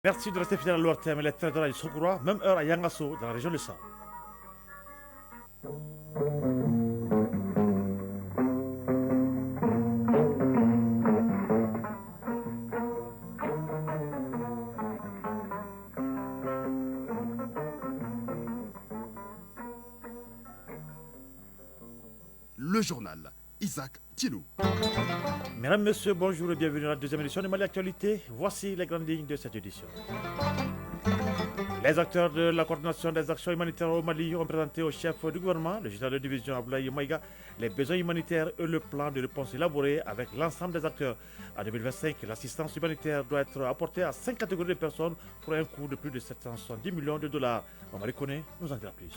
Merci de rester fidèle à l'ORTM et les territoires du Sokura, même heure à Yangasso, dans la région de Sa. Le journal Isaac Thilou. Mesdames, Messieurs, bonjour et bienvenue à la deuxième édition de Mali Actualité. Voici les grandes lignes de cette édition. Les acteurs de la coordination des actions humanitaires au Mali ont présenté au chef du gouvernement, le général de division Abdoulaye Maïga, les besoins humanitaires et le plan de réponse élaboré avec l'ensemble des acteurs. En 2025, l'assistance humanitaire doit être apportée à 5 catégories de personnes pour un coût de plus de 770 millions de dollars. Mamadou Koné nous en dira plus.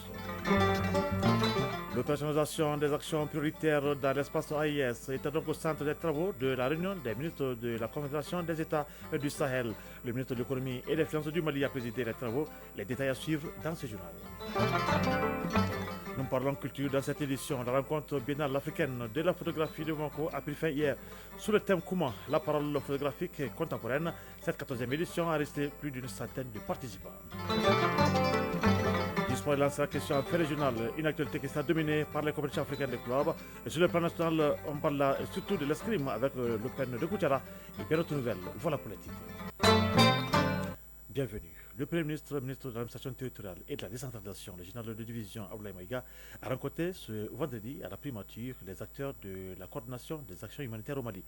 L'opérationnalisation des actions prioritaires dans l'espace AIS était donc au centre des travaux de la réunion des ministres de la Confédération des États du Sahel. Le ministre de l'économie et des finances du Mali a présidé les travaux. Les détails à suivre dans ce journal. Nous parlons culture dans cette édition. La rencontre biennale africaine de la photographie de Bamako a pris fin hier. Sous le thème Comment la parole photographique contemporaine, cette 14e édition a resté plus d'une centaine de participants. Pour lancer la question en fait régional, une actualité qui sera dominée par les compétitions africaines des clubs. Et sur le plan national, on parle surtout de l'escrime avec l'Open de Koutiara et bien d'autres nouvelles. Voilà pour les titres. Bienvenue. Le Premier ministre, ministre de l'administration territoriale et de la décentralisation, le général de division Abdoulaye Maïga, a rencontré ce vendredi à la primature les acteurs de la coordination des actions humanitaires au Mali.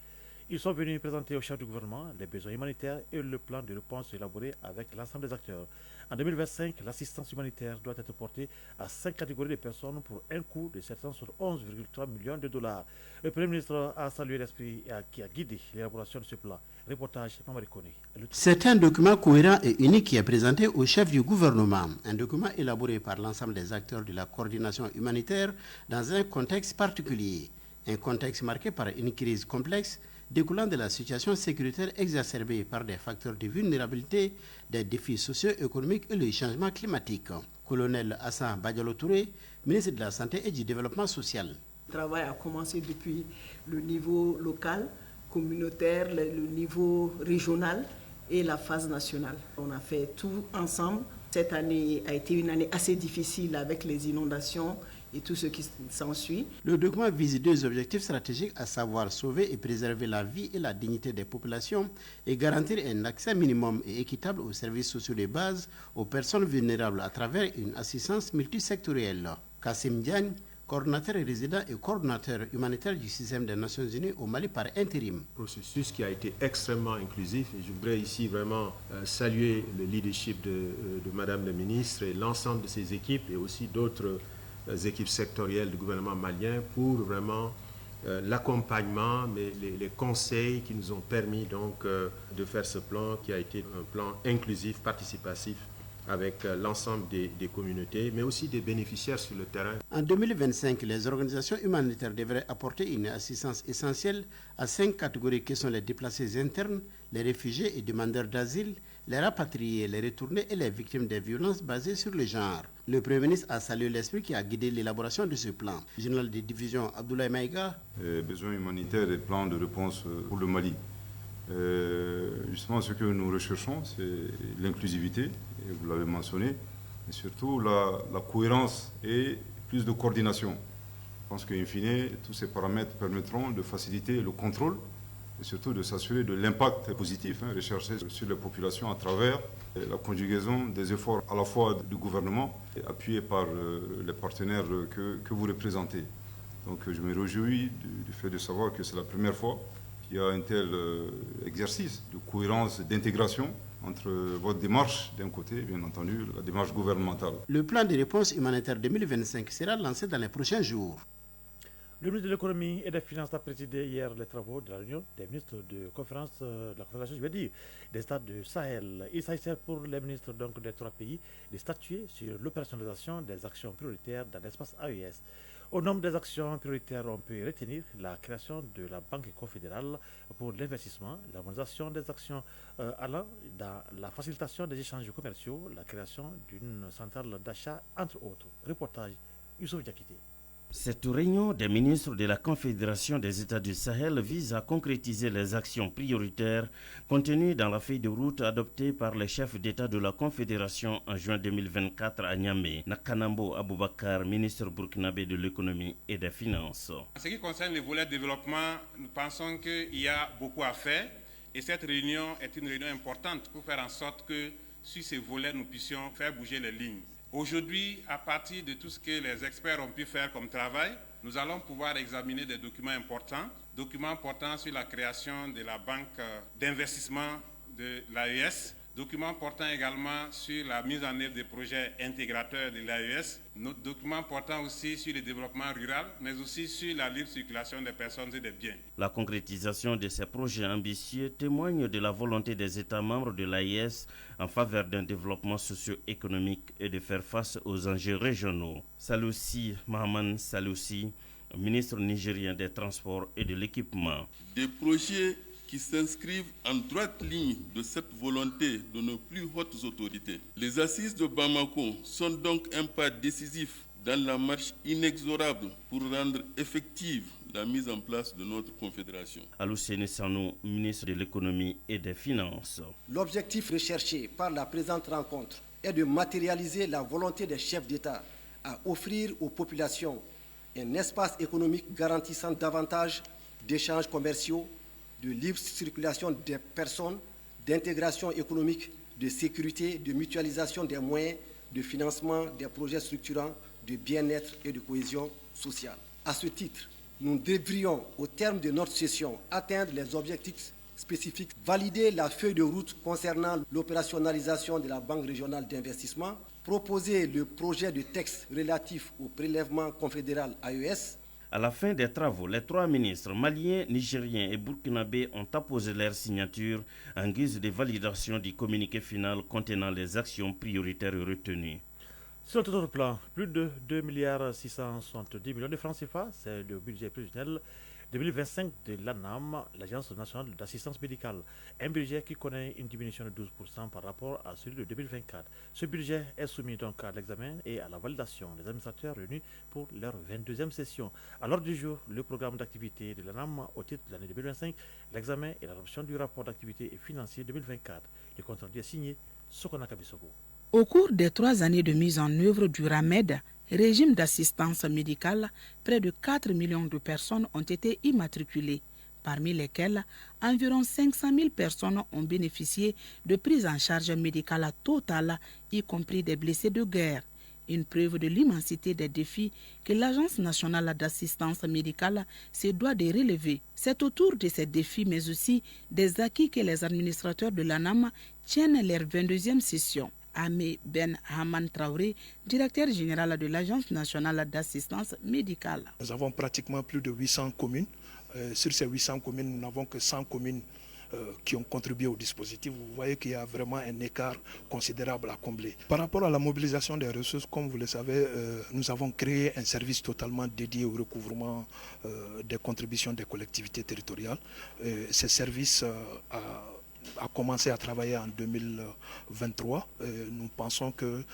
Ils sont venus présenter au chef du gouvernement les besoins humanitaires et le plan de réponse élaboré avec l'ensemble des acteurs. En 2025, l'assistance humanitaire doit être portée à 5 catégories de personnes pour un coût de 711,3 millions de dollars. Le Premier ministre a salué l'esprit qui a guidé l'élaboration de ce plan. Reportage Mamadou Koné. C'est un document cohérent et unique qui est présenté au chef du gouvernement. Un document élaboré par l'ensemble des acteurs de la coordination humanitaire dans un contexte particulier. Un contexte marqué par une crise complexe découlant de la situation sécuritaire exacerbée par des facteurs de vulnérabilité, des défis socio-économiques et le changement climatique. Colonel Hassan Badialo Touré, ministre de la Santé et du Développement social. Le travail a commencé depuis le niveau local, communautaire, le niveau régional et la phase nationale. On a fait tout ensemble. Cette année a été une année assez difficile avec les inondations et tout ce qui s'ensuit. Le document vise 2 objectifs stratégiques, à savoir sauver et préserver la vie et la dignité des populations et garantir un accès minimum et équitable aux services sociaux de base aux personnes vulnérables à travers une assistance multisectorielle. Kassim Diagne, coordinateur résident et coordinateur humanitaire du système des Nations Unies au Mali par intérim. Processus qui a été extrêmement inclusif et je voudrais ici vraiment saluer le leadership de Madame la ministre et l'ensemble de ses équipes et aussi d'autres équipes sectorielles du gouvernement malien pour vraiment l'accompagnement, mais les conseils qui nous ont permis donc de faire ce plan qui a été un plan inclusif, participatif avec l'ensemble des communautés, mais aussi des bénéficiaires sur le terrain. En 2025, les organisations humanitaires devraient apporter une assistance essentielle à 5 catégories qui sont les déplacés internes, les réfugiés et demandeurs d'asile, les rapatriés, les retournés et les victimes des violences basées sur le genre. Le Premier ministre a salué l'esprit qui a guidé l'élaboration de ce plan. Le général de division Abdoulaye Maïga. Besoins humanitaires et plans de réponse pour le Mali. Justement, ce que nous recherchons, c'est l'inclusivité, et vous l'avez mentionné, et surtout la cohérence et plus de coordination. Je pense qu'in fine, tous ces paramètres permettront de faciliter le contrôle et surtout de s'assurer de l'impact positif recherché sur les populations à travers la conjugaison des efforts à la fois du gouvernement et appuyés par les partenaires que vous représentez. Donc je me réjouis du fait de savoir que c'est la première fois qu'il y a un tel exercice de cohérence, d'intégration entre votre démarche d'un côté, bien entendu, la démarche gouvernementale. Le plan de réponse humanitaire 2025 sera lancé dans les prochains jours. Le ministre de l'économie et des finances a présidé hier les travaux de la réunion des ministres de conférence de la Confédération, je veux dire, des États du Sahel. Il s'agissait pour les ministres donc, des 3 pays de statuer sur l'opérationnalisation des actions prioritaires dans l'espace AES. Au nombre des actions prioritaires, on peut retenir la création de la Banque confédérale pour l'investissement, l'harmonisation des actions allant dans la facilitation des échanges commerciaux, la création d'une centrale d'achat, entre autres. Reportage Youssouf Diakité. Cette réunion des ministres de la Confédération des États du Sahel vise à concrétiser les actions prioritaires contenues dans la feuille de route adoptée par les chefs d'État de la Confédération en juin 2024 à Niamey. Nakanambo Aboubakar, ministre burkinabé de l'économie et des finances. En ce qui concerne le volet développement, nous pensons qu'il y a beaucoup à faire et cette réunion est une réunion importante pour faire en sorte que sur ces volets, nous puissions faire bouger les lignes. Aujourd'hui, à partir de tout ce que les experts ont pu faire comme travail, nous allons pouvoir examiner des documents portant sur la création de la banque d'investissement de l'AES, documents portant également sur la mise en œuvre des projets intégrateurs de l'AES, documents portant aussi sur le développement rural, mais aussi sur la libre circulation des personnes et des biens. La concrétisation de ces projets ambitieux témoigne de la volonté des États membres de l'AES en faveur d'un développement socio-économique et de faire face aux enjeux régionaux. Saloussi Mahaman Saloussi, ministre nigérien des Transports et de l'Équipement. Des projets qui s'inscrivent en droite ligne de cette volonté de nos plus hautes autorités. Les assises de Bamako sont donc un pas décisif dans la marche inexorable pour rendre effective la mise en place de notre confédération. Aloussene Sanou, ministre de l'économie et des finances. L'objectif recherché par la présente rencontre est de matérialiser la volonté des chefs d'État à offrir aux populations un espace économique garantissant davantage d'échanges commerciaux, de libre circulation des personnes, d'intégration économique, de sécurité, de mutualisation des moyens, de financement des projets structurants, de bien-être et de cohésion sociale. À ce titre, nous devrions, au terme de notre session, atteindre les objectifs spécifiques, valider la feuille de route concernant l'opérationnalisation de la Banque régionale d'investissement, proposer le projet de texte relatif au prélèvement confédéral AES. À la fin des travaux, les trois ministres maliens, nigériens et burkinabés ont apposé leur signature en guise de validation du communiqué final contenant les actions prioritaires retenues. Sur notre plan, plus de 2,670 milliards de francs CFA, c'est le budget prévisionnel 2025 de l'ANAM, l'Agence nationale d'assistance médicale. Un budget qui connaît une diminution de 12% par rapport à celui de 2024. Ce budget est soumis donc à l'examen et à la validation des administrateurs réunis pour leur 22e session. À l'ordre du jour, le programme d'activité de l'ANAM au titre de l'année 2025, l'examen et l'adoption du rapport d'activité et financier 2024. Le compte rendu est signé Sokona Kabisogo. Au cours des 3 années de mise en œuvre du RAMED, régime d'assistance médicale, près de 4 millions de personnes ont été immatriculées, parmi lesquelles environ 500 000 personnes ont bénéficié de prise en charge médicale totale, y compris des blessés de guerre. Une preuve de l'immensité des défis que l'Agence nationale d'assistance médicale se doit de relever. C'est autour de ces défis, mais aussi des acquis que les administrateurs de l'ANAM tiennent leur 22e session. Amé Ben Haman Traoré, directeur général de l'Agence nationale d'assistance médicale. Nous avons pratiquement plus de 800 communes. Sur ces 800 communes, nous n'avons que 100 communes qui ont contribué au dispositif. Vous voyez qu'il y a vraiment un écart considérable à combler. Par rapport à la mobilisation des ressources, comme vous le savez, nous avons créé un service totalement dédié au recouvrement des contributions des collectivités territoriales. Ce service a commencé à travailler en 2023. Nous pensons que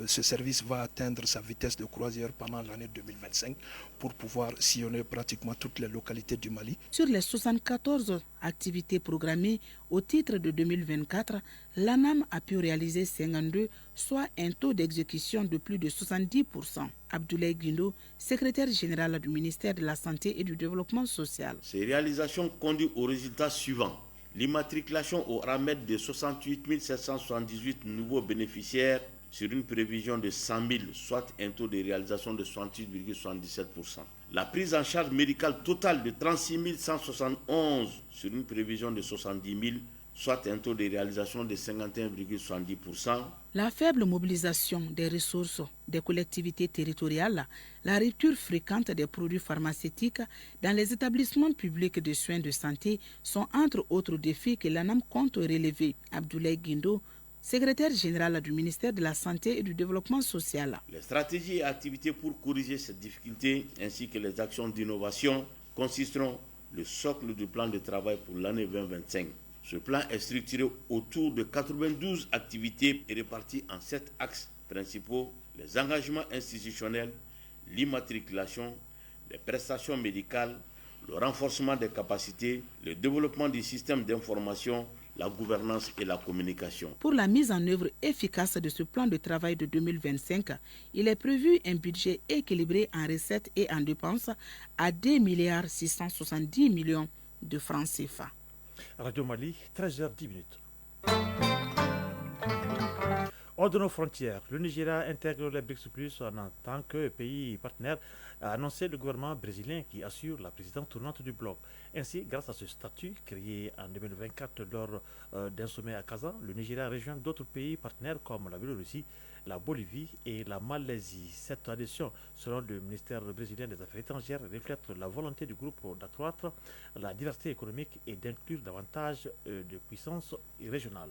ce service va atteindre sa vitesse de croisière pendant l'année 2025 pour pouvoir sillonner pratiquement toutes les localités du Mali. Sur les 74 activités programmées au titre de 2024, l'ANAM a pu réaliser 52, soit un taux d'exécution de plus de 70%. Abdoulaye Guindo, secrétaire général du ministère de la Santé et du Développement social. Ces réalisations conduisent aux résultats suivants. L'immatriculation au RAMED de 68 778 nouveaux bénéficiaires sur une prévision de 100 000, soit un taux de réalisation de 68,77%. La prise en charge médicale totale de 36 171 sur une prévision de 70 000, soit un taux de réalisation de 51,70%. La faible mobilisation des ressources des collectivités territoriales, la rupture fréquente des produits pharmaceutiques dans les établissements publics de soins de santé sont entre autres défis que l'ANAM compte relever. Abdoulaye Guindo, secrétaire général du ministère de la Santé et du Développement social. Les stratégies et activités pour corriger ces difficultés ainsi que les actions d'innovation consisteront le socle du plan de travail pour l'année 2025. Ce plan est structuré autour de 92 activités et réparti en 7 axes principaux: les engagements institutionnels, l'immatriculation, les prestations médicales, le renforcement des capacités, le développement du système d'information, la gouvernance et la communication. Pour la mise en œuvre efficace de ce plan de travail de 2025, il est prévu un budget équilibré en recettes et en dépenses à 2,670 milliards de francs CFA. Radio Mali, 13h10. Hors de nos frontières, le Nigeria intègre les BRICS Plus en tant que pays partenaire, a annoncé le gouvernement brésilien qui assure la présidence tournante du bloc. Ainsi, grâce à ce statut créé en 2024 lors d'un sommet à Kazan, le Nigeria rejoint d'autres pays partenaires comme la Biélorussie, la Bolivie et la Malaisie. Cette adhésion, selon le ministère brésilien des Affaires étrangères, reflète la volonté du groupe d'accroître la diversité économique et d'inclure davantage de puissances régionales.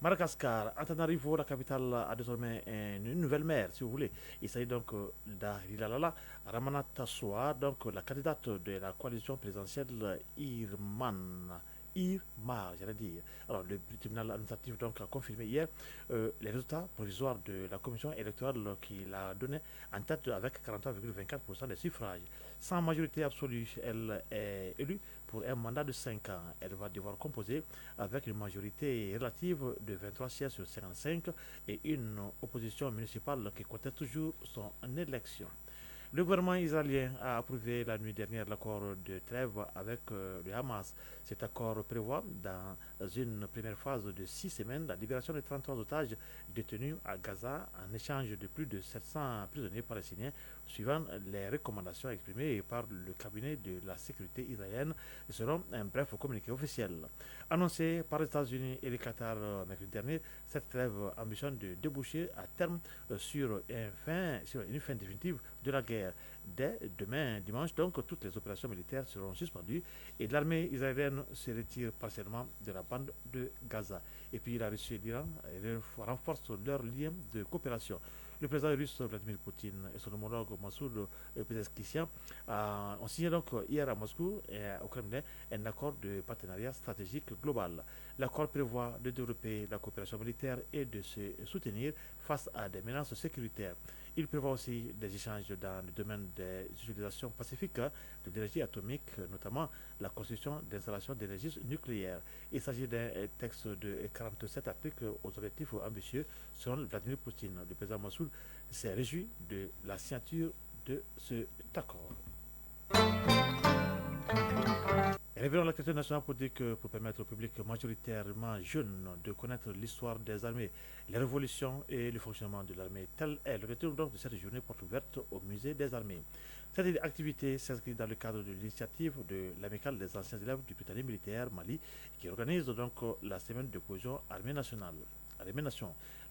Madagascar, Antananarivo, la capitale, a désormais une nouvelle maire, si vous voulez. Il s'agit donc d'Arilalala Ramanatha Soa, donc la candidate de la coalition présidentielle IRMAR, j'allais dire. Alors, le tribunal administratif donc, a confirmé hier les résultats provisoires de la commission électorale qui l'a donné en tête avec 43,24% des suffrages. Sans majorité absolue, elle est élue pour un mandat de 5 ans. Elle va devoir composer avec une majorité relative de 23 sièges sur 55 et une opposition municipale qui conteste toujours son élection. Le gouvernement israélien a approuvé la nuit dernière l'accord de trêve avec le Hamas. Cet accord prévoit, dans une première phase de 6 semaines, la libération de 33 otages détenus à Gaza en échange de plus de 700 prisonniers palestiniens, suivant les recommandations exprimées par le cabinet de la sécurité israélienne, selon un bref communiqué officiel. Annoncé par les États-Unis et le Qatar mercredi dernier, cette trêve ambitionne de déboucher à terme sur une fin définitive de la guerre. Dès demain dimanche, donc, toutes les opérations militaires seront suspendues et l'armée israélienne se retire partiellement de la bande de Gaza. Et puis la Russie et l'Iran renforcent leurs liens de coopération. Le président russe Vladimir Poutine et son homologue Massoud Pezeshkian ont signé donc hier à Moscou et au Kremlin un accord de partenariat stratégique global. L'accord prévoit de développer la coopération militaire et de se soutenir face à des menaces sécuritaires. Il prévoit aussi des échanges dans le domaine des utilisations pacifiques de l'énergie atomique, notamment la construction d'installations d'énergie nucléaire. Il s'agit d'un texte de 47 articles aux objectifs ambitieux selon Vladimir Poutine. Le président Massoud s'est réjoui de la signature de cet accord. Révélons la question nationale pour dire que pour permettre au public majoritairement jeune de connaître l'histoire des armées, les révolutions et le fonctionnement de l'armée, tel est le retour donc de cette journée porte ouverte au musée des armées. Cette activité s'inscrit dans le cadre de l'initiative de l'amicale des anciens élèves du Britannique militaire Mali qui organise donc la semaine de cohésion armée-nation.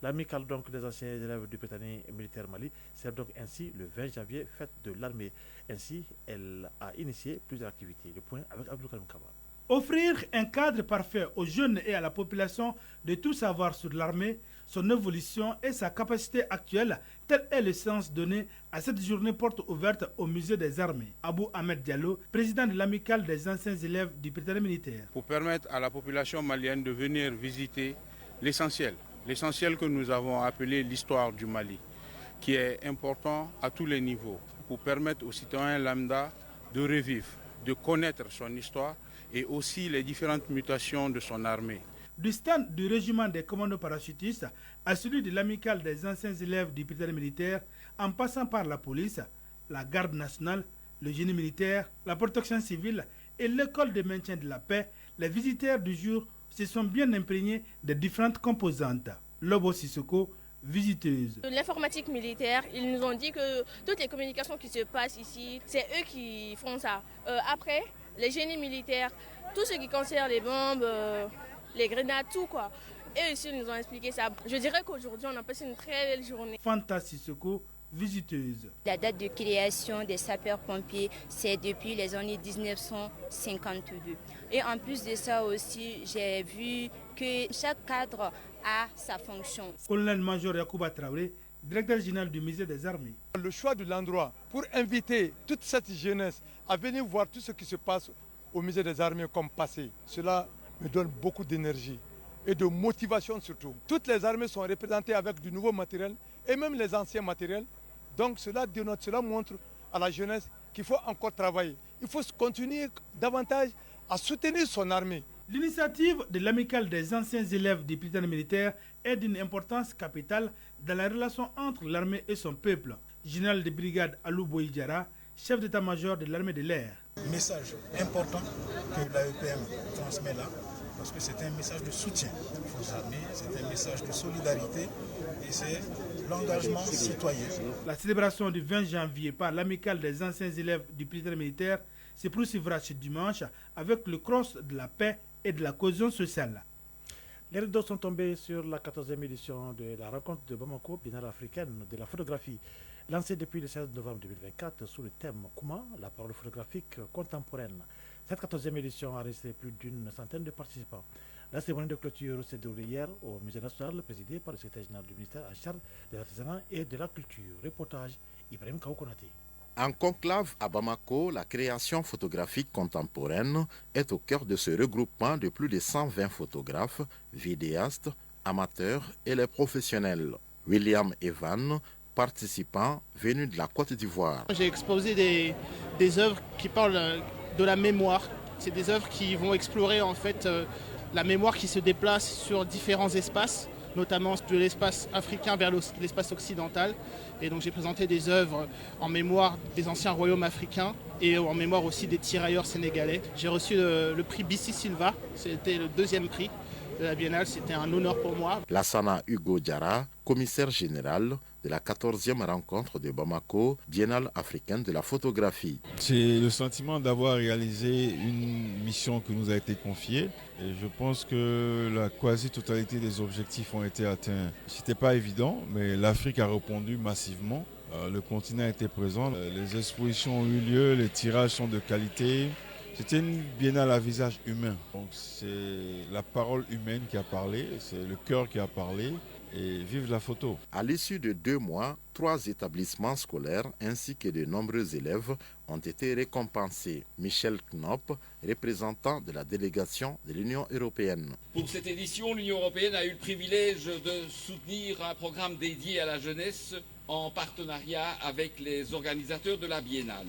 L'amicale donc des anciens élèves du Britannique militaire Mali sert donc ainsi le 20 janvier, fête de l'armée. Ainsi, elle a initié plusieurs activités. Le point avec Abdoukarim Kaba. Offrir un cadre parfait aux jeunes et à la population de tout savoir sur l'armée, son évolution et sa capacité actuelle, tel est le sens donné à cette journée porte ouverte au musée des armées. Abou Ahmed Diallo, président de l'amicale des anciens élèves du Britannique militaire. Pour permettre à la population malienne de venir visiter l'essentiel que nous avons appelé l'histoire du Mali, qui est important à tous les niveaux, pour permettre aux citoyens lambda de revivre, de connaître son histoire et aussi les différentes mutations de son armée. Du stand du régiment des commandos parachutistes à celui de l'amicale des anciens élèves du Britannique militaire, en passant par la police, la garde nationale, le génie militaire, la protection civile et l'école de maintien de la paix, les visiteurs du jour se sont bien imprégnés des différentes composantes. Lobo Sissoko, visiteuse. L'informatique militaire, ils nous ont dit que toutes les communications qui se passent ici, c'est eux qui font ça. Après, les génies militaires, tout ce qui concerne les bombes, les grenades, tout quoi. Et ici, ils nous ont expliqué ça. Je dirais qu'aujourd'hui, on a passé une très belle journée. Fanta Sissoko, visiteuse. La date de création des sapeurs-pompiers, c'est depuis les années 1952. Et en plus de ça aussi, j'ai vu que chaque cadre a sa fonction. Colonel-major Yacouba Traoré, directeur général du musée des armées. Le choix de l'endroit pour inviter toute cette jeunesse à venir voir tout ce qui se passe au musée des armées comme passé, cela me donne beaucoup d'énergie et de motivation surtout. Toutes les armées sont représentées avec du nouveau matériel et même les anciens matériels. Donc cela dénote, cela montre à la jeunesse qu'il faut encore travailler. Il faut continuer davantage à soutenir son armée. L'initiative de l'amicale des anciens élèves du Prytanée militaire est d'une importance capitale dans la relation entre l'armée et son peuple. Général de brigade Alou Boïdjara, chef d'état-major de l'armée de l'air. Message important que l'AEPM transmet là, parce que c'est un message de soutien aux forces armées, c'est un message de solidarité et c'est l'engagement citoyen. La célébration du 20 janvier par l'amicale des anciens élèves du Prytanée militaire se poursuivra ce dimanche avec le cross de la paix et de la cohésion sociale. Les rideaux sont tombés sur la 14e édition de la rencontre de Bamako, Biennale africaine de la photographie, lancée depuis le 16 novembre 2024 sous le thème Kouma, la parole photographique contemporaine. Cette 14e édition a resté plus d'une centaine de participants. La cérémonie de clôture s'est déroulée hier au Musée national, présidé par le secrétaire général du ministère en charge des artisanats et de la culture. Reportage Ibrahim Kaoukonati. En conclave à Bamako, la création photographique contemporaine est au cœur de ce regroupement de plus de 120 photographes, vidéastes, amateurs et les professionnels. William Evan, participant venu de la Côte d'Ivoire. J'ai exposé des œuvres qui parlent de la mémoire. C'est des œuvres qui vont explorer en fait la mémoire qui se déplace sur différents espaces, notamment de l'espace africain vers l'espace occidental. Et donc j'ai présenté des œuvres en mémoire des anciens royaumes africains et en mémoire aussi des tirailleurs sénégalais. J'ai reçu le prix Bissi Silva, c'était le 2e prix de la Biennale, c'était un honneur pour moi. Lassana Hugo Diarra, commissaire général de la 14e rencontre de Bamako, Biennale africaine de la photographie. C'est le sentiment d'avoir réalisé une mission qui nous a été confiée et je pense que la quasi-totalité des objectifs ont été atteints. C'était pas évident, mais l'Afrique a répondu massivement. Le continent était présent, les expositions ont eu lieu, les tirages sont de qualité. C'était une biennale à visage humain. Donc c'est la parole humaine qui a parlé, c'est le cœur qui a parlé. Et vive la photo. À l'issue de 2 mois, 3 établissements scolaires ainsi que de nombreux élèves ont été récompensés. Michel Knopp, représentant de la délégation de l'Union européenne. Pour cette édition, l'Union européenne a eu le privilège de soutenir un programme dédié à la jeunesse en partenariat avec les organisateurs de la Biennale.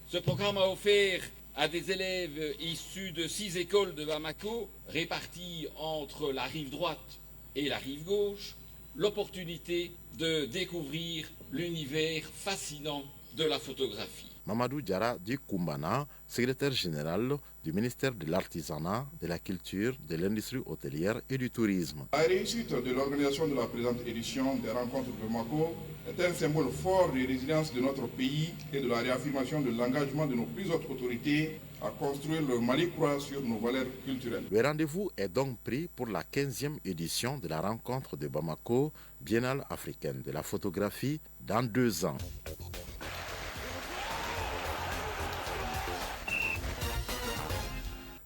Ce programme a offert à des élèves issus de 6 écoles de Bamako, réparties entre la rive droite et la rive gauche, l'opportunité de découvrir l'univers fascinant de la photographie. Mamadou Diarra du Koumbana, secrétaire général du ministère de l'Artisanat, de la Culture, de l'Industrie hôtelière et du Tourisme. La réussite de l'organisation de la présente édition des rencontres de Bamako est un symbole fort de résilience de notre pays et de la réaffirmation de l'engagement de nos plus hautes autorités à construire le Mali croix sur nos valeurs culturelles. Le rendez-vous est donc pris pour la 15e édition de la rencontre de Bamako, Biennale africaine de la photographie, dans 2 ans.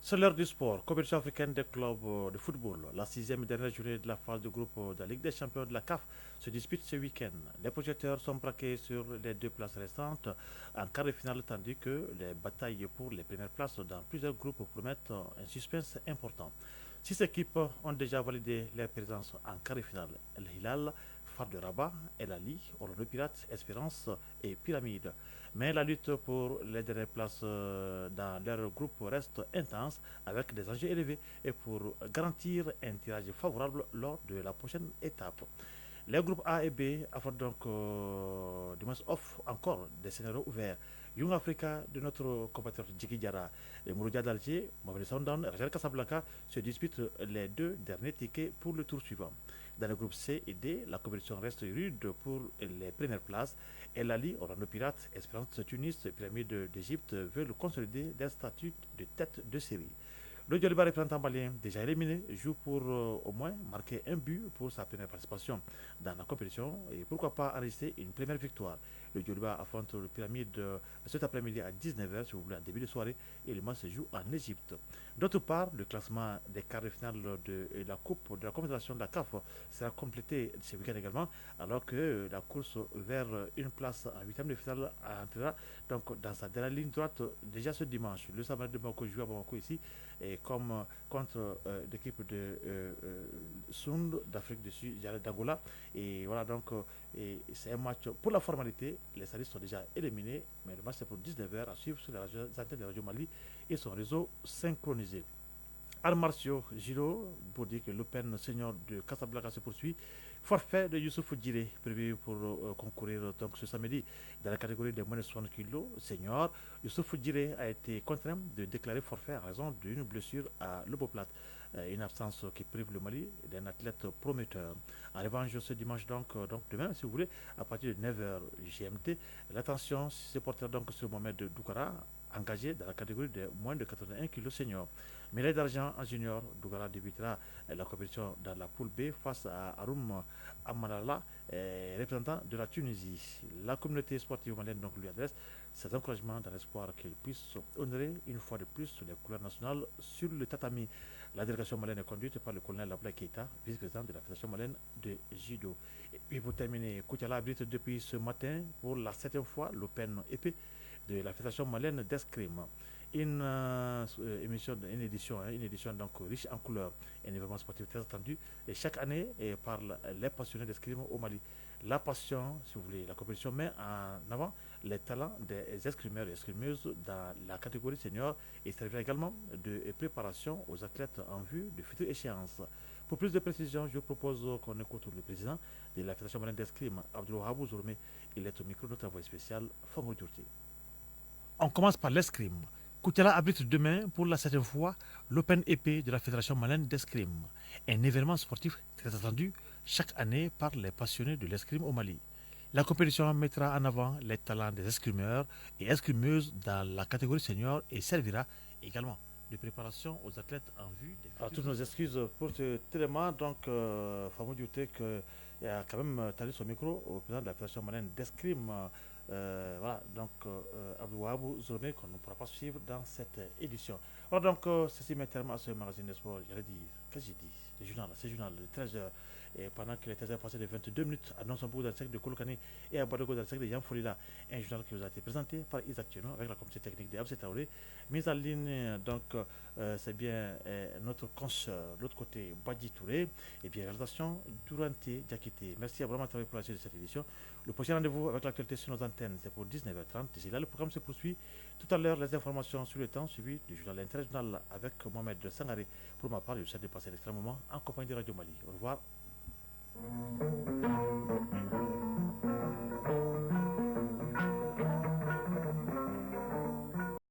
C'est l'heure du sport. Compétition africaine des clubs de football. La 6e et dernière journée de la phase de groupe de la Ligue des champions de la CAF se dispute ce week-end. Les projecteurs sont braqués sur les 2 places restantes en quart de finale, tandis que les batailles pour les premières places dans plusieurs groupes promettent un suspense important. 6 équipes ont déjà validé leur présence en quart de finale. El Hilal, Phare de Rabat, El Ali, Orlando Pirates, Espérance et Pyramide. Mais la lutte pour les dernières places dans leur groupe reste intense avec des enjeux élevés et pour garantir un tirage favorable lors de la prochaine étape. Les groupes A et B affrontent donc dimanche off encore des scénarios ouverts. Young Africa de notre compatriote Djiki Diarra, les Mouroudia d'Alger, Mamadou Sandan et Rajar Casablanca se disputent les 2 derniers tickets pour le tour suivant. Dans le groupe C et D, la compétition reste rude pour les premières places. El Ali, Orlando Pirates, Espérance de Tunis, Pyramide d'Égypte veulent consolider leur statut de tête de série. Le Djoliba représentant malien, déjà éliminé, joue pour au moins marquer un but pour sa première participation dans la compétition et pourquoi pas enregistrer une première victoire. Le Djoliba affronte le Pyramide cet après-midi à 19h, si vous voulez, en début de soirée, et le match se joue en Égypte. D'autre part, le classement des quarts de finale de la Coupe de la Confédération de la CAF sera complété ce week-end également, alors que la course vers une place en huitième de finale entrera donc dans sa dernière ligne droite déjà ce dimanche. Le Samedi de Bamako joue à Bamako ici, et comme contre l'équipe de Sound d'Afrique du Sud, d'Angola. Et voilà, donc c'est un match pour la formalité. Les Salis sont déjà éliminés, mais le match c'est pour 19h à suivre sur les antennes de Radio Mali et son réseau synchronisé. Arts martiaux, Giro, pour dire que l'Open senior de Casablanca se poursuit. Forfait de Youssouf Djiré prévu pour concourir donc ce samedi dans la catégorie des moins de 60 kg senior. Youssouf Djiré a été contraint de déclarer forfait en raison d'une blessure à l'omoplate, une absence qui prive le Mali d'un athlète prometteur. En revanche, ce dimanche donc demain, si vous voulez, à partir de 9h GMT, l'attention se portera donc sur Mohamed Doukara, engagé dans la catégorie des moins de 81 kg senior. Médaille d'argent en junior, Dougara débutera la compétition dans la poule B face à Aroum Amalala, représentant de la Tunisie. La communauté sportive malienne donc lui adresse ses encouragements dans l'espoir qu'il puisse honorer une fois de plus les couleurs nationales sur le tatami. La délégation malienne est conduite par le colonel Abla Keita, vice-président de la Fédération malienne de judo. Et puis pour terminer, Koutiala abrite depuis ce matin pour la 7e fois l'Open épée de la Fédération malienne d'escrime. Une édition donc riche en couleurs, un événement sportif très attendu et chaque année par les passionnés d'escrime au Mali. La passion, si vous voulez, la compétition met en avant les talents des escrimeurs et escrimeuses dans la catégorie senior et servira également de préparation aux athlètes en vue de futures échéances. Pour plus de précisions, je propose qu'on écoute le président de la Fédération malienne d'escrime, Abdoulouhabou Zourmé. Il est au micro de notre envoyé spécial, Famou Djourti. On commence par l'escrime. Koutiala abrite demain pour la 7e fois l'Open épée de la Fédération malienne d'escrime, un événement sportif très attendu chaque année par les passionnés de l'escrime au Mali. La compétition mettra en avant les talents des escrimeurs et escrimeuses dans la catégorie senior et servira également de préparation aux athlètes en vue des futurs. Toutes nos excuses pour ce élément, donc Famou Dioté qui a quand même tendu son micro au président de la Fédération malienne d'escrime. Voilà, donc Abdouhabou Zourmé qu'on ne pourra pas suivre dans cette édition. Alors donc, ceci met terme à ce magazine de sport. J'allais dire, qu'est-ce que j'ai dit? C'est journal de 13h. Et pendant que les 13h passées de 22 minutes, annonce un bout dans le secteur de Kolokani et à Badogo dans le secteur de Yamfolila. Un journal qui vous a été présenté par Isaac Tcheno avec la communauté technique de Absé Traoré. Mise en ligne, donc, c'est bien notre consoeur, de l'autre côté, Badji Touré. Et bien, réalisation Duranté Diakité. Merci à vraiment travailler pour la suite de cette édition. Le prochain rendez-vous avec l'actualité sur nos antennes, c'est pour 19h30. D'ici là, le programme se poursuit. Tout à l'heure, les informations sur le temps suivies du journal international avec Mohamed Sangaré. Pour ma part, je vous souhaite de passer un excellent moment en compagnie de Radio Mali. Au revoir.